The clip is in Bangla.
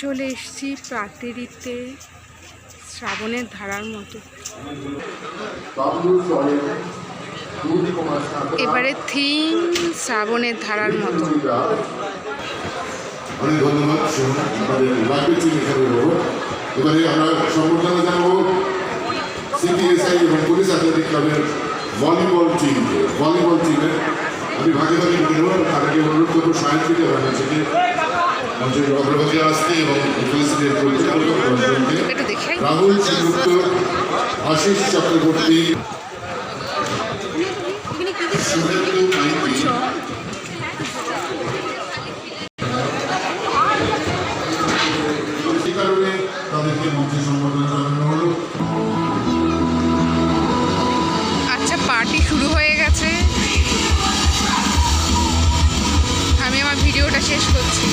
চলে এসেছি প্রাতেরিতে শ্রাবণের ধারার মতো। এবারে থিম শ্রাবণের ধারার মতো। অনেক ধন্যবাদ। এবারে আমরা সম্বর্ধনা জানাবো সিটিএসআই এবং পুলিশ অ্যাথলেটিক ক্লাবের ভলিবল টিমের আমি ভাগে ভাগে নেব। তার আগে অনুরোধ করবো সাহিত্যিক থেকে অগ্রভাগে আসতে এবং রাহুল সেনগুপ্ত, আশিস চক্রবর্তী, শুভেন্দু মাইতি, এই কারণে তাদেরকে মঞ্চে সম্বোধন জানানো হলো। আচ্ছা, পার্টি শুরু হয়ে গেছে। আমি আমার ভিডিওটা শেষ করছি।